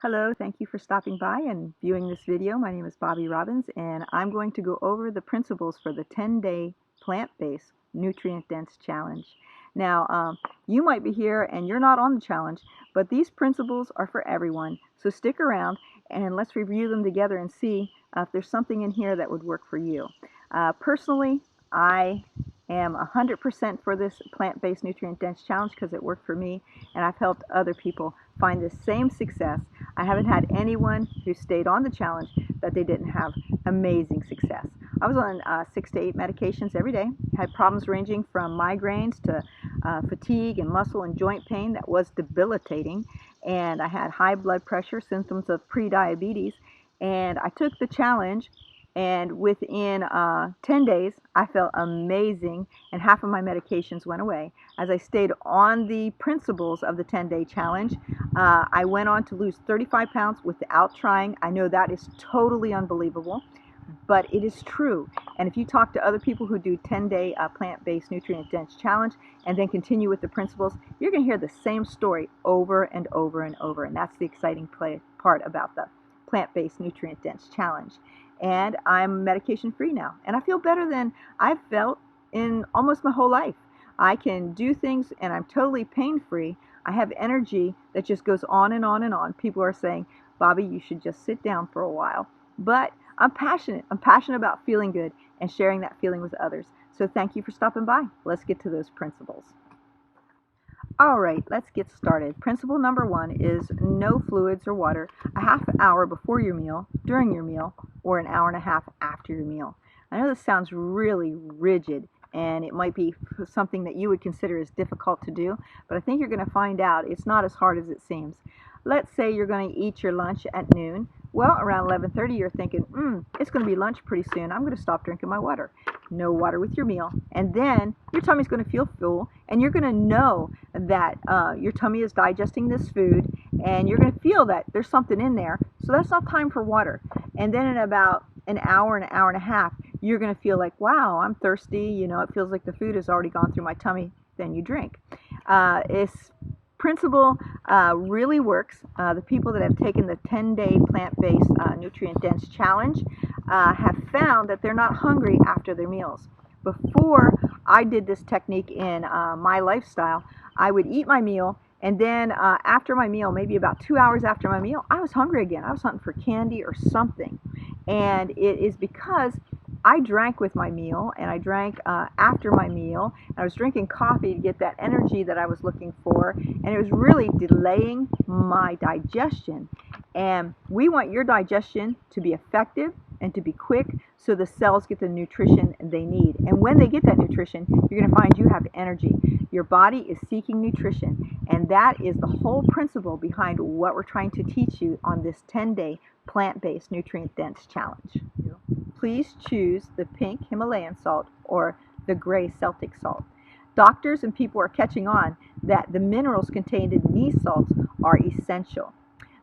Hello, thank you for stopping by and viewing this video. My name is Bobby Robbins, and I'm going to go over the principles for the 10-day plant-based nutrient-dense challenge. Now, you might be here and you're not on the challenge, but these principles are for everyone. So stick around and let's review them together and see if there's something in here that would work for you. Personally, I am 100% for this plant-based nutrient-dense challenge because it worked for me, and I've helped other people find the same success. I haven't had anyone who stayed on the challenge that they didn't have amazing success. I was on 6 to 8 medications every day. Had problems ranging from migraines to fatigue and muscle and joint pain that was debilitating. And I had high blood pressure, symptoms of pre-diabetes. And I took the challenge, and within 10 days, I felt amazing, and half of my medications went away. As I stayed on the principles of the 10-day challenge, I went on to lose 35 pounds without trying. I know that is totally unbelievable, but it is true. And if you talk to other people who do 10-day plant-based nutrient-dense challenge and then continue with the principles, you're going to hear the same story over and over and over. And that's the exciting part about the plant-based nutrient-dense challenge. And I'm medication free now, and I feel better than I've felt in almost my whole life. I can do things and I'm totally pain free. I have energy that just goes on and on and on. People are saying, Bobby, you should just sit down for a while. But I'm passionate. I'm passionate about feeling good and sharing that feeling with others. So thank you for stopping by. Let's get to those principles. All right, let's get started. Principle number 1 is no fluids or water a half hour before your meal, during your meal, or an hour and a half after your meal. I know this sounds really rigid, and it might be something that you would consider as difficult to do, but I think you're going to find out it's not as hard as it seems. Let's say you're going to eat your lunch at noon. Well, around 11:30, you're thinking, it's going to be lunch pretty soon. I'm going to stop drinking my water. No water with your meal. And then your tummy's going to feel full, and you're going to know that your tummy is digesting this food, and you're going to feel that there's something in there. So that's not time for water. And then in about an hour and a half, you're going to feel like, wow, I'm thirsty. You know, it feels like the food has already gone through my tummy. Then you drink. This principle really works. The people that have taken the 10-day plant-based nutrient-dense challenge have found that they're not hungry after their meals. Before I did this technique in my lifestyle, I would eat my meal, and then after my meal, maybe about 2 hours after my meal, I was hungry again. I was hunting for candy or something. And it is because I drank with my meal, and I drank after my meal, and I was drinking coffee to get that energy that I was looking for, and it was really delaying my digestion. And we want your digestion to be effective and to be quick so the cells get the nutrition they need. And when they get that nutrition, you're going to find you have energy. Your body is seeking nutrition, and that is the whole principle behind what we're trying to teach you on this 10-day plant-based nutrient-dense challenge. Please choose the pink Himalayan salt or the gray Celtic salt. Doctors and people are catching on that the minerals contained in these salts are essential.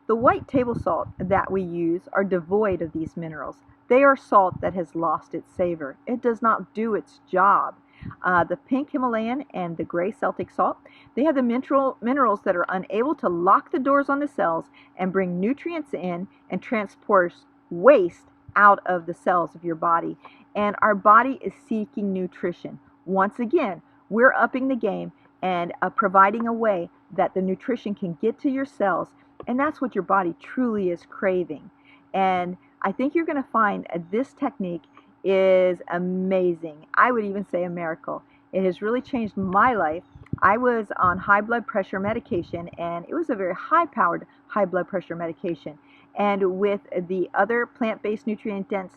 The white table salt that we use are devoid of these minerals. They are salt that has lost its savor. It does not do its job. The pink Himalayan and the gray Celtic salt, they have the minerals that are unable to lock the doors on the cells and bring nutrients in and transport waste out of the cells of your body. And our body is seeking nutrition. Once again, we're upping the game and providing a way that the nutrition can get to your cells, and that's what your body truly is craving. And I think you're going to find this technique is amazing. I would even say a miracle. It has really changed my life. I was on high blood pressure medication, and it was a very high-powered high blood pressure medication. And with the other plant-based nutrient-dense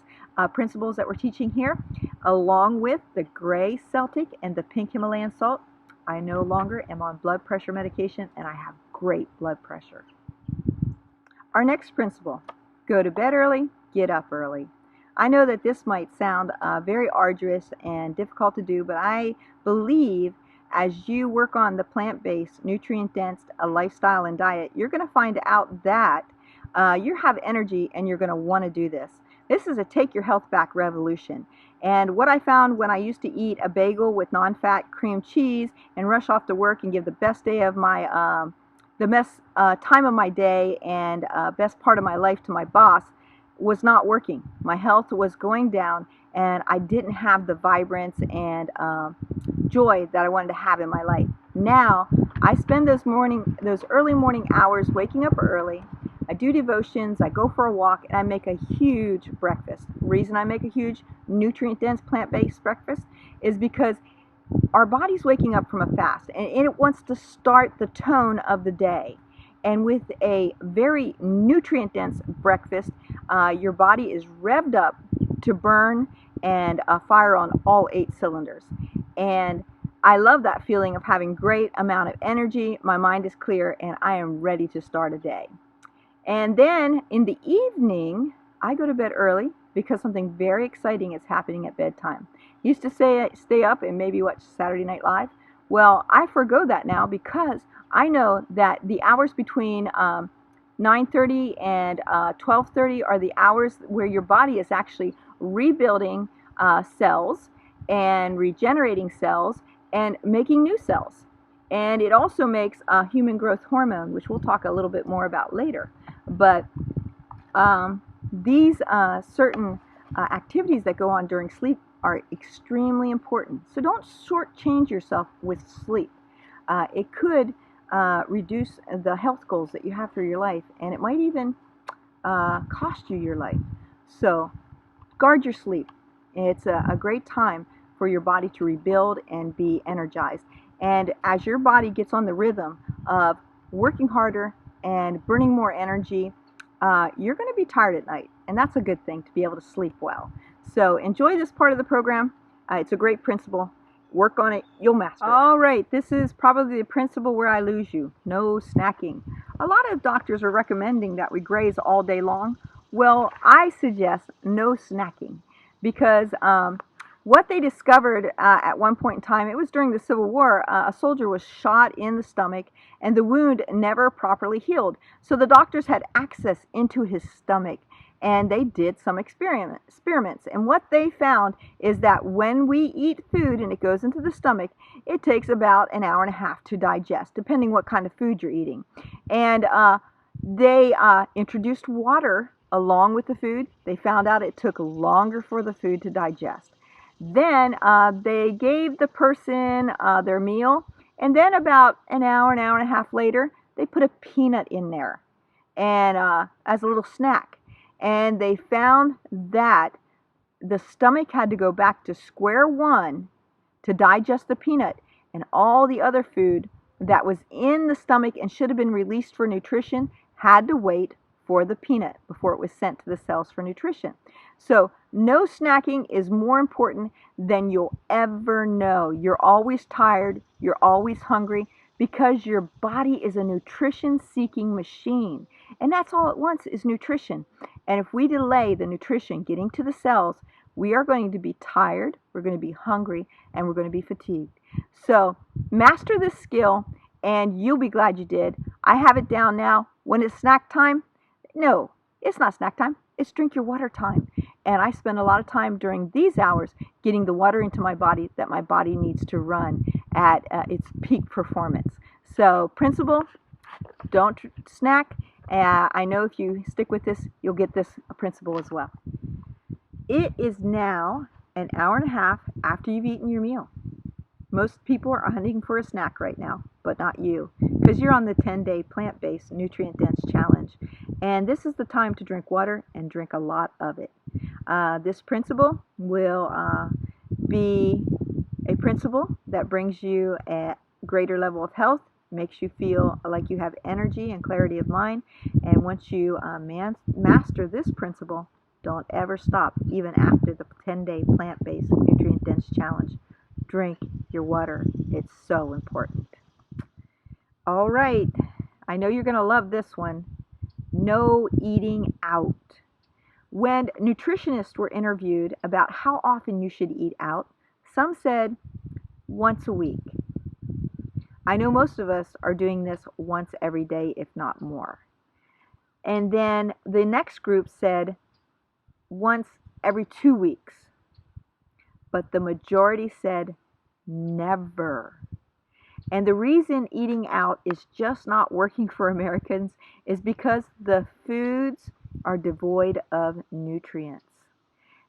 principles that we're teaching here, along with the gray Celtic and the pink Himalayan salt, I no longer am on blood pressure medication, and I have great blood pressure. Our next principle, go to bed early, get up early. I know that this might sound very arduous and difficult to do, but I believe as you work on the plant-based, nutrient-dense lifestyle and diet, you're going to find out that you have energy and you're going to want to do this. This is a take your health back revolution. And what I found when I used to eat a bagel with non-fat cream cheese and rush off to work and give the best day of my the best time of my day and best part of my life to my boss was not working. My health was going down, and I didn't have the vibrance and joy that I wanted to have in my life. Now, I spend those early morning hours waking up early. I do devotions, I go for a walk, and I make a huge breakfast. The reason I make a huge nutrient-dense plant-based breakfast is because our body's waking up from a fast, and it wants to start the tone of the day. And with a very nutrient-dense breakfast, your body is revved up to burn and fire on all 8 cylinders. And I love that feeling of having great amount of energy. My mind is clear, and I am ready to start a day. And then in the evening, I go to bed early because something very exciting is happening at bedtime. Used to say stay up and maybe watch Saturday Night Live. Well, I forgo that now because I know that the hours between 9:30 and 12:30 are the hours where your body is actually rebuilding cells and regenerating cells and making new cells. And it also makes human growth hormone, which we'll talk a little bit more about later. But these certain activities that go on during sleep are extremely important. So don't shortchange yourself with sleep. It could reduce the health goals that you have for your life, and it might even cost you your life. So guard your sleep. It's a great time for your body to rebuild and be energized. And as your body gets on the rhythm of working harder and burning more energy, you're going to be tired at night. And that's a good thing, to be able to sleep well. So enjoy this part of the program. It's a great principle. Work on it. You'll master it. All right, this is probably the principle where I lose you. No snacking. A lot of doctors are recommending that we graze all day long. Well, I suggest no snacking because what they discovered at one point in time, it was during the Civil War, a soldier was shot in the stomach and the wound never properly healed. So the doctors had access into his stomach and they did some experiments. And what they found is that when we eat food and it goes into the stomach, it takes about an hour and a half to digest, depending what kind of food you're eating. And they introduced water along with the food. They found out it took longer for the food to digest. Then they gave the person their meal, and then about an hour and a half later, they put a peanut in there and as a little snack. And they found that the stomach had to go back to square one to digest the peanut, and all the other food that was in the stomach and should have been released for nutrition had to wait for the peanut before it was sent to the cells for nutrition. So no snacking is more important than you'll ever know. You're always tired, you're always hungry, because your body is a nutrition-seeking machine. And that's all it wants, is nutrition. And if we delay the nutrition getting to the cells, we are going to be tired, we're going to be hungry, and we're going to be fatigued. So master this skill, and you'll be glad you did. I have it down now. When it's snack time, no, it's not snack time. It's drink your water time. And I spend a lot of time during these hours getting the water into my body that my body needs to run at its peak performance. So principle, don't snack. I know if you stick with this, you'll get this principle as well. It is now an hour and a half after you've eaten your meal. Most people are hunting for a snack right now, but not you, because you're on the 10-day plant-based nutrient-dense challenge. And this is the time to drink water and drink a lot of it. This principle will be a principle that brings you a greater level of health, makes you feel like you have energy and clarity of mind. And once you master this principle, don't ever stop, even after the 10-day plant-based nutrient-dense challenge. Drink your water. It's so important. All right. I know you're going to love this one. No eating out. When nutritionists were interviewed about how often you should eat out, some said once a week. I know most of us are doing this once every day, if not more. And then the next group said once every 2 weeks. But the majority said never. And the reason eating out is just not working for Americans is because the foods are devoid of nutrients.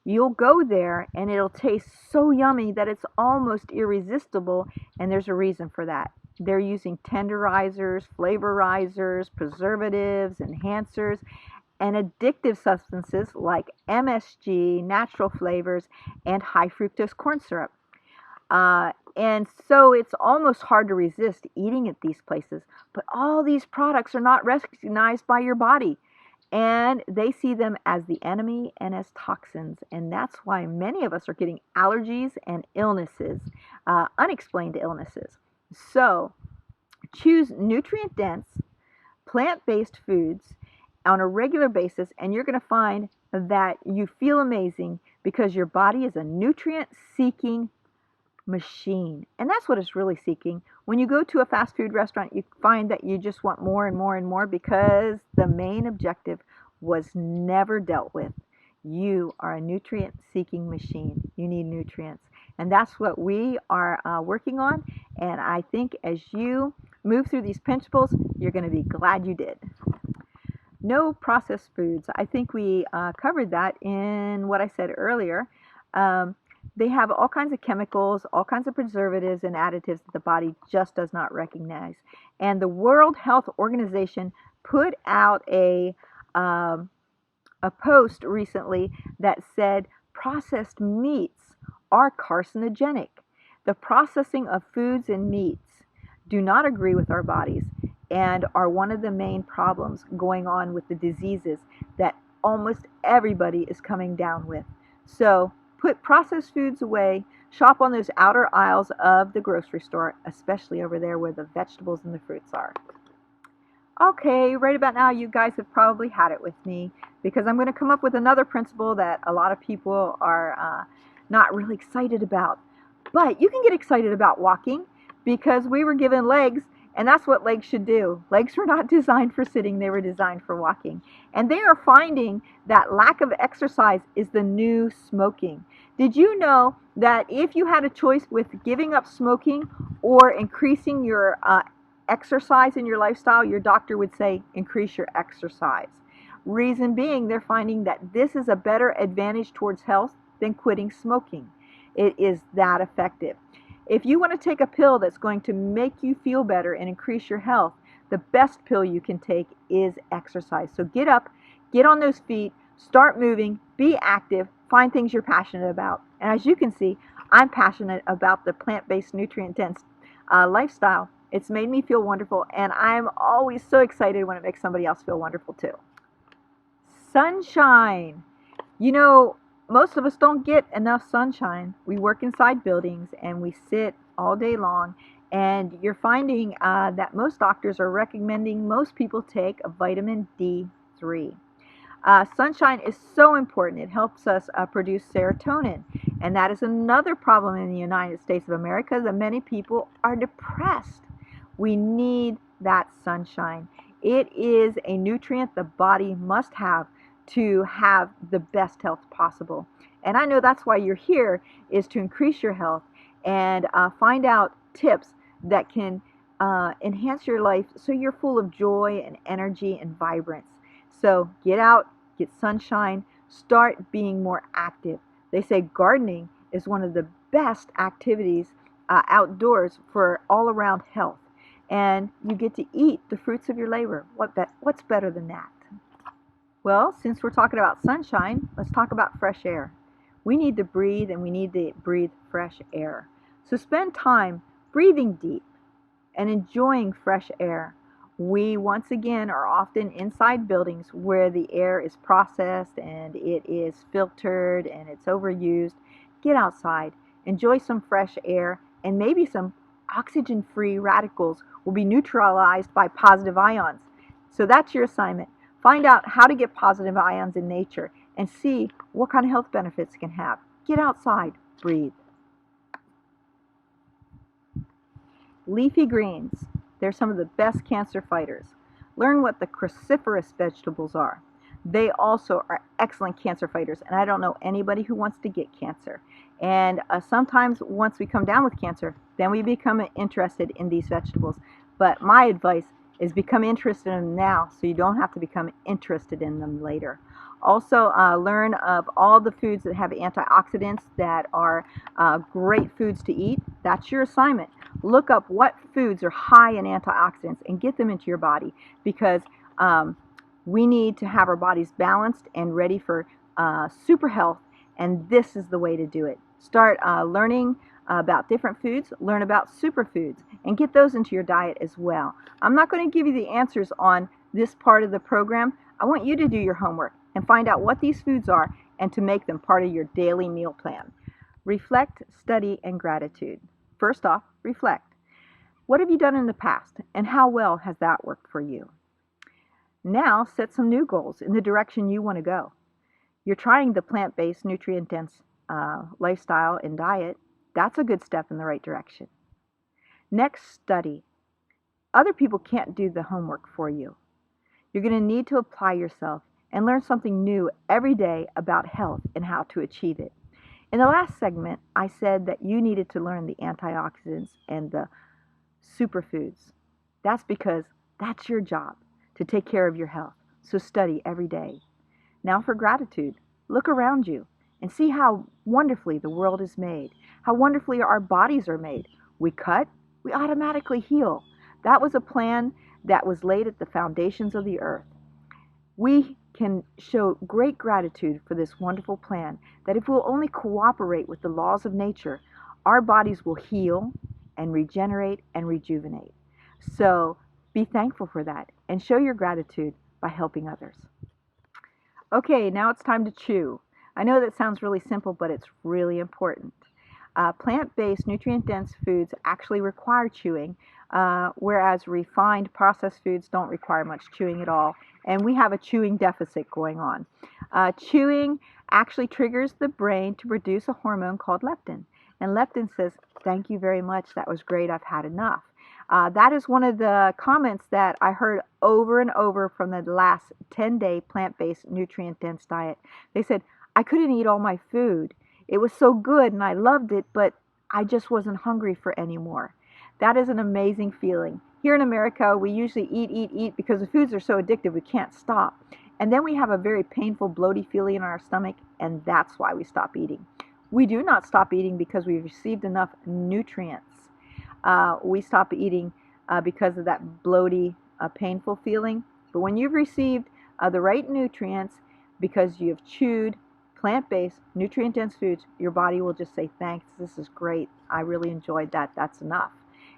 You'll go there and it'll taste so yummy that it's almost irresistible, and there's a reason for that. They're using tenderizers, flavorizers, preservatives, enhancers, and addictive substances like MSG, natural flavors, and high fructose corn syrup. And so it's almost hard to resist eating at these places. But all these products are not recognized by your body, and they see them as the enemy and as toxins. And that's why many of us are getting allergies and illnesses, unexplained illnesses. So choose nutrient dense, plant based foods on a regular basis, and you're going to find that you feel amazing because your body is a nutrient seeking machine. And that's what it's really seeking. When you go to a fast food restaurant, you find that you just want more and more and more because the main objective was never dealt with. You are a nutrient seeking machine. You need nutrients. And that's what we are working on. And I think as you move through these principles, you're going to be glad you did. No processed foods. I think we covered that in what I said earlier. They have all kinds of chemicals, all kinds of preservatives and additives that the body just does not recognize. And the World Health Organization put out a post recently that said processed meats are carcinogenic. The processing of foods and meats do not agree with our bodies and are one of the main problems going on with the diseases that almost everybody is coming down with. So put processed foods away. Shop on those outer aisles of the grocery store, especially over there where the vegetables and the fruits are. Okay, right about now you guys have probably had it with me because I'm going to come up with another principle that a lot of people are not really excited about. But you can get excited about walking because we were given legs, and that's what legs should do. Legs were not designed for sitting, they were designed for walking. And they are finding that lack of exercise is the new smoking. Did you know that if you had a choice with giving up smoking or increasing your exercise in your lifestyle, your doctor would say increase your exercise? Reason being, they're finding that this is a better advantage towards health than quitting smoking. It is that effective. If you want to take a pill that's going to make you feel better and increase your health, the best pill you can take is exercise. So get up, get on those feet, start moving, be active, find things you're passionate about. And as you can see, I'm passionate about the plant-based, nutrient-dense lifestyle. It's made me feel wonderful, and I'm always so excited when it makes somebody else feel wonderful too. Sunshine. You know, most of us don't get enough sunshine. We work inside buildings and we sit all day long, and you're finding that most doctors are recommending most people take a vitamin D3. Sunshine is so important. It helps us produce serotonin, and that is another problem in the United States of America, that many people are depressed. We need that sunshine. It is a nutrient the body must have to have the best health possible. And I know that's why you're here, is to increase your health and find out tips that can enhance your life so you're full of joy and energy and vibrance. So get out, get sunshine, start being more active. They say gardening is one of the best activities outdoors for all around health. And you get to eat the fruits of your labor. What's better than that? Well, since we're talking about sunshine, let's talk about fresh air. We need to breathe, and we need to breathe fresh air. So spend time breathing deep and enjoying fresh air. We, once again, are often inside buildings where the air is processed and it is filtered and it's overused. Get outside, enjoy some fresh air, and maybe some oxygen-free radicals will be neutralized by positive ions. So that's your assignment. Find out how to get positive ions in nature and see what kind of health benefits it can have. Get outside, breathe. Leafy greens. They're some of the best cancer fighters. Learn what the cruciferous vegetables are. They also are excellent cancer fighters, and I don't know anybody who wants to get cancer. And sometimes once we come down with cancer, then we become interested in these vegetables. But my advice is become interested in them now so you don't have to become interested in them later. Also, learn of all the foods that have antioxidants that are great foods to eat. That's your assignment. Look up what foods are high in antioxidants and get them into your body, because we need to have our bodies balanced and ready for super health, and this is the way to do it. Start learning about different foods, learn about superfoods, and get those into your diet as well. I'm not going to give you the answers on this part of the program. I want you to do your homework and find out what these foods are and to make them part of your daily meal plan. Reflect, study, and gratitude. First off, reflect. What have you done in the past, and how well has that worked for you? Now set some new goals in the direction you want to go. You're trying the plant-based, nutrient-dense lifestyle and diet. That's a good step in the right direction. Next, study. Other people can't do the homework for you. You're going to need to apply yourself and learn something new every day about health and how to achieve it. In the last segment, I said that you needed to learn the antioxidants and the superfoods. That's because that's your job, to take care of your health. So study every day. Now for gratitude. Look around you and see how wonderfully the world is made, how wonderfully our bodies are made. We cut, we automatically heal. That was a plan that was laid at the foundations of the earth. We can show great gratitude for this wonderful plan, that if we'll only cooperate with the laws of nature, our bodies will heal and regenerate and rejuvenate. So be thankful for that and show your gratitude by helping others. Okay, now it's time to chew. I know that sounds really simple, but it's really important. Plant-based, nutrient-dense foods actually require chewing, whereas refined processed foods don't require much chewing at all, and we have a chewing deficit going on. Chewing actually triggers the brain to produce a hormone called leptin, and leptin says, "Thank you very much, that was great, I've had enough." That is one of the comments that I heard over and over from the last 10-day plant-based, nutrient-dense diet. They said, "I couldn't eat all my food. It was so good and I loved it, but I just wasn't hungry for any more." That is an amazing feeling. Here in America, we usually eat because the foods are so addictive we can't stop. And then we have a very painful, bloaty feeling in our stomach, and that's why we stop eating. We do not stop eating because we've received enough nutrients. We stop eating because of that bloaty, painful feeling. But when you've received the right nutrients, because you've chewed plant-based, nutrient-dense foods, your body will just say, "Thanks, this is great. I really enjoyed that. That's enough."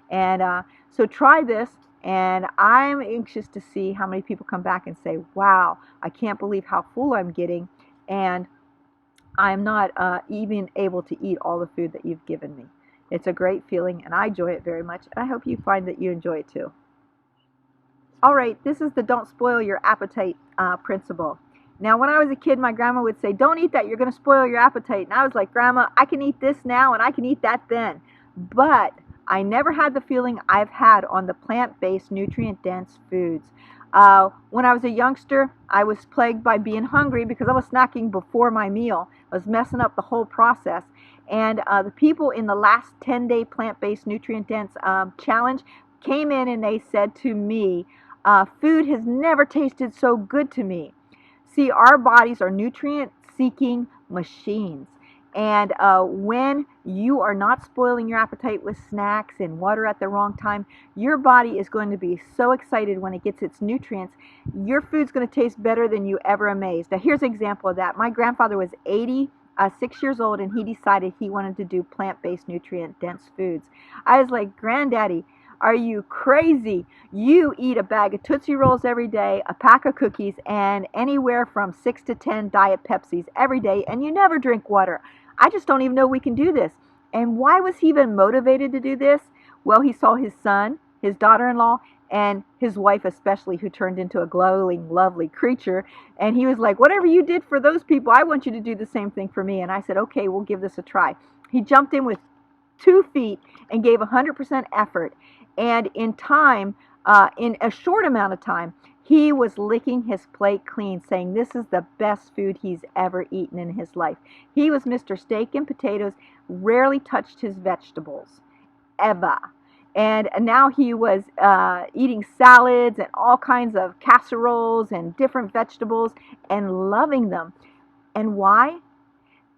And so try this, and I'm anxious to see how many people come back and say, "Wow, I can't believe how full I'm getting, and I'm not even able to eat all the food that you've given me." It's a great feeling, and I enjoy it very much, and I hope you find that you enjoy it too. All right, this is the don't spoil your appetite principle. Now, when I was a kid, my grandma would say, "Don't eat that, you're going to spoil your appetite." And I was like, "Grandma, I can eat this now and I can eat that then." But I never had the feeling I've had on the plant-based, nutrient-dense foods. When I was a youngster, I was plagued by being hungry because I was snacking before my meal. I was messing up the whole process. And the people in the last 10-day plant-based, nutrient-dense challenge came in and they said to me, "Food has never tasted so good to me." See, our bodies are nutrient-seeking machines. And when you are not spoiling your appetite with snacks and water at the wrong time, your body is going to be so excited when it gets its nutrients. Your food's going to taste better than you ever amazed. Now, here's an example of that. My grandfather was 86 years old, and he decided he wanted to do plant-based, nutrient-dense foods. I was like, "Granddaddy, are you crazy? You eat a bag of Tootsie Rolls every day, a pack of cookies, and anywhere from 6 to 10 Diet Pepsis every day, and you never drink water. I just don't even know we can do this." And why was he even motivated to do this? Well, he saw his son, his daughter-in-law, and his wife especially, who turned into a glowing, lovely creature. And he was like, "Whatever you did for those people, I want you to do the same thing for me." And I said, "Okay, we'll give this a try." He jumped in with 2 feet and gave 100% effort. And in time, in a short amount of time, He was licking his plate clean, saying this is the best food he's ever eaten in his life. He was Mr. Steak and Potatoes, rarely touched his vegetables, ever. And now he was eating salads and all kinds of casseroles and different vegetables and loving them. And why?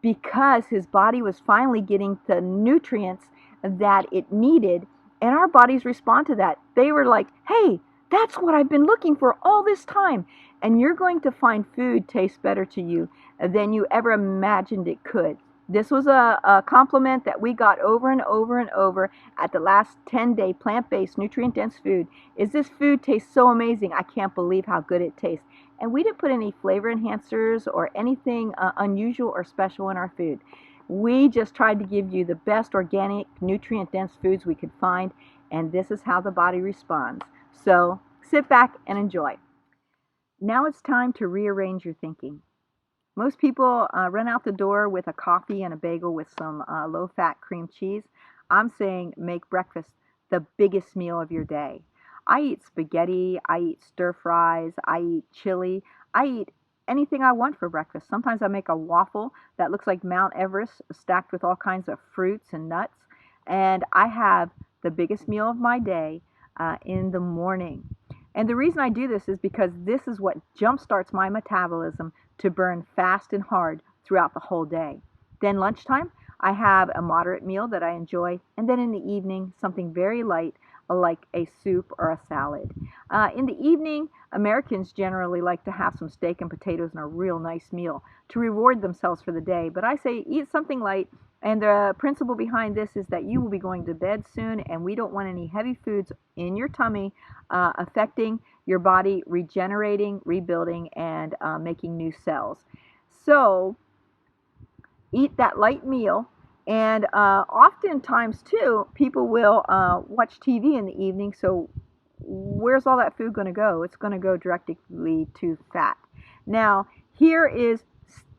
Because his body was finally getting the nutrients that it needed, and our bodies respond to that. They were like, hey, that's what I've been looking for all this time. And you're going to find food tastes better to you than you ever imagined it could. This was a compliment that we got over and over and over at the last 10-day plant-based, nutrient-dense food. Is this food tastes so amazing. I can't believe how good it tastes. And we didn't put any flavor enhancers or anything unusual or special in our food. We just tried to give you the best organic, nutrient-dense foods we could find, and this is how the body responds. So sit back and enjoy. Now it's time to rearrange your thinking. Most people run out the door with a coffee and a bagel with some low-fat cream cheese. I'm saying make breakfast the biggest meal of your day. I eat spaghetti, I eat stir fries, I eat chili, I eat anything I want for breakfast. Sometimes I make a waffle that looks like Mount Everest stacked with all kinds of fruits and nuts. And I have the biggest meal of my day in the morning. And the reason I do this is because this is what jumpstarts my metabolism to burn fast and hard throughout the whole day. Then lunchtime, I have a moderate meal that I enjoy, and then in the evening, something very light like a soup or a salad. In the evening, Americans generally like to have some steak and potatoes and a real nice meal to reward themselves for the day. But I say eat something light, and the principle behind this is that you will be going to bed soon, and we don't want any heavy foods in your tummy affecting your body, regenerating, rebuilding, and making new cells. So eat that light meal. And oftentimes, too, people will watch TV in the evening, so where's all that food going to go? It's going to go directly to fat. Now, here is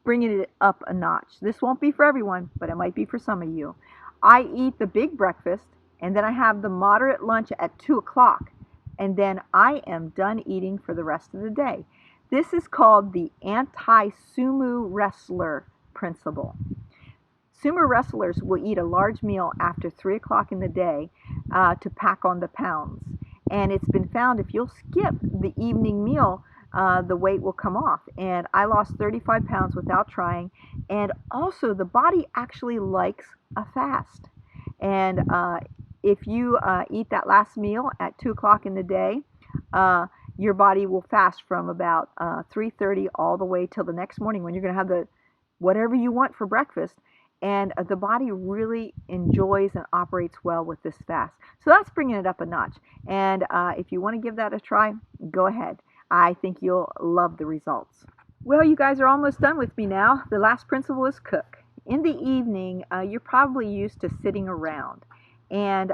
bringing it up a notch. This won't be for everyone, but it might be for some of you. I eat the big breakfast, and then I have the moderate lunch at 2 o'clock, and then I am done eating for the rest of the day. This is called the anti-sumo wrestler principle. Sumo wrestlers will eat a large meal after 3 o'clock in the day to pack on the pounds. And it's been found if you'll skip the evening meal, the weight will come off. And I lost 35 pounds without trying. And also, the body actually likes a fast. And if you eat that last meal at 2 o'clock in the day, your body will fast from about 3:30 all the way till the next morning when you're going to have the whatever you want for breakfast. And the body really enjoys and operates well with this fast. So that's bringing it up a notch. And if you want to give that a try, go ahead. I think you'll love the results. Well, you guys are almost done with me now. The last principle is cook. In the evening, you're probably used to sitting around. And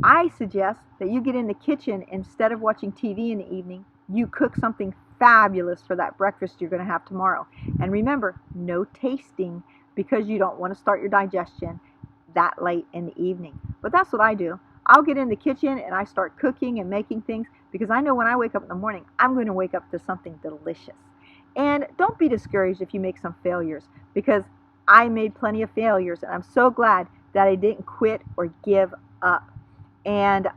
I suggest that you get in the kitchen instead of watching TV in the evening. You cook something fabulous for that breakfast you're going to have tomorrow. And remember, no tasting because you don't want to start your digestion that late in the evening. But that's what I do. I'll get in the kitchen and I start cooking and making things because I know when I wake up in the morning, I'm going to wake up to something delicious. And don't be discouraged if you make some failures because I made plenty of failures and I'm so glad that I didn't quit or give up. And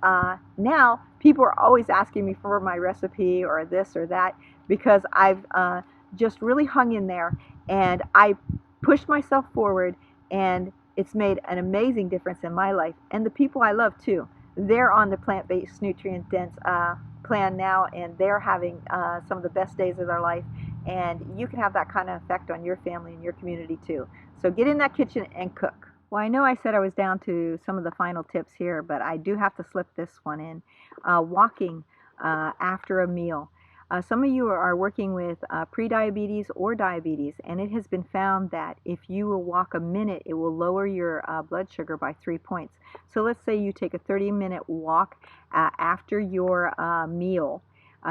now people are always asking me for my recipe or this or that because I've just really hung in there and I pushed myself forward, and it's made an amazing difference in my life and the people I love too. They're on the plant-based nutrient-dense plan now, and they're having some of the best days of their life, and you can have that kind of effect on your family and your community too. So get in that kitchen and cook. Well, I know I said I was down to some of the final tips here, but I do have to slip this one in. Walking after a meal. Some of you are working with prediabetes or diabetes, and it has been found that if you will walk a minute, it will lower your blood sugar by 3 points. So let's say you take a 30-minute walk after your meal.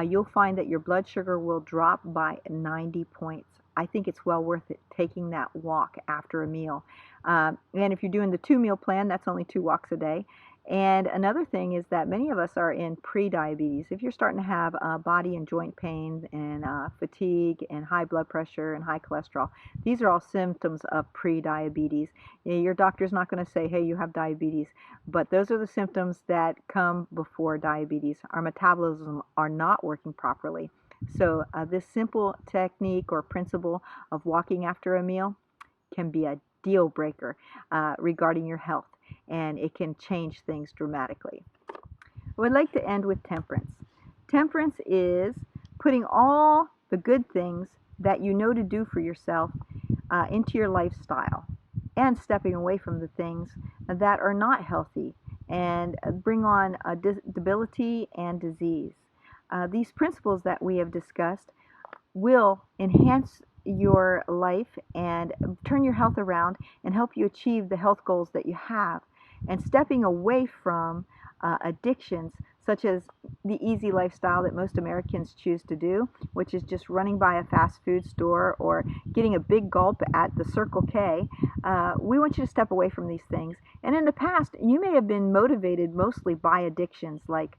You'll find that your blood sugar will drop by 90 points. I think it's well worth it taking that walk after a meal. And if you're doing the 2-meal plan, that's only 2 walks a day. And another thing is that many of us are in pre-diabetes. If you're starting to have body and joint pain and fatigue and high blood pressure and high cholesterol, these are all symptoms of pre-diabetes. Your doctor's not going to say, hey, you have diabetes, but those are the symptoms that come before diabetes. Our metabolism are not working properly. So this simple technique or principle of walking after a meal can be a deal breaker regarding your health, and it can change things dramatically. I would like to end with temperance. Temperance is putting all the good things that you know to do for yourself into your lifestyle and stepping away from the things that are not healthy and bring on debility and disease. These principles that we have discussed will enhance your life and turn your health around and help you achieve the health goals that you have. And stepping away from addictions such as the easy lifestyle that most Americans choose to do, which is just running by a fast food store or getting a big gulp at the Circle K. We want you to step away from these things. And in the past, you may have been motivated mostly by addictions, like,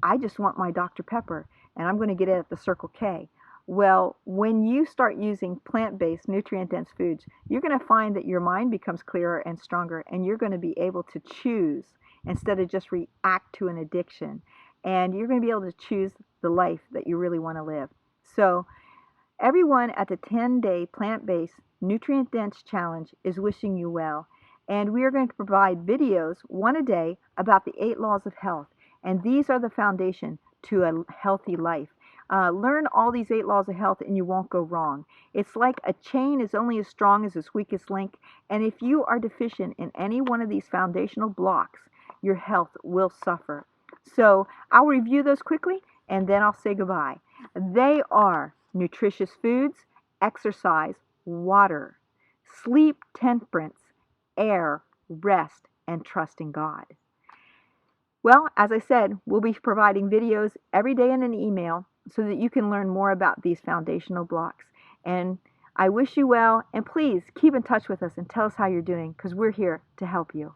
I just want my Dr. Pepper and I'm going to get it at the Circle K. Well, when you start using plant-based, nutrient-dense foods, you're going to find that your mind becomes clearer and stronger, and you're going to be able to choose instead of just react to an addiction. And you're going to be able to choose the life that you really want to live. So everyone at the 10-day plant-based, nutrient-dense challenge is wishing you well. And we are going to provide videos, one a day, about the 8 laws of health. And these are the foundation to a healthy life. Learn all these 8 laws of health and you won't go wrong. It's like a chain is only as strong as its weakest link, and if you are deficient in any one of these foundational blocks, your health will suffer. So I'll review those quickly and then I'll say goodbye. They are nutritious foods, exercise, water, sleep, temperance, air, rest, and trust in God. Well, as I said, we'll be providing videos every day in an email so that you can learn more about these foundational blocks. And I wish you well, and please keep in touch with us and tell us how you're doing, because we're here to help you.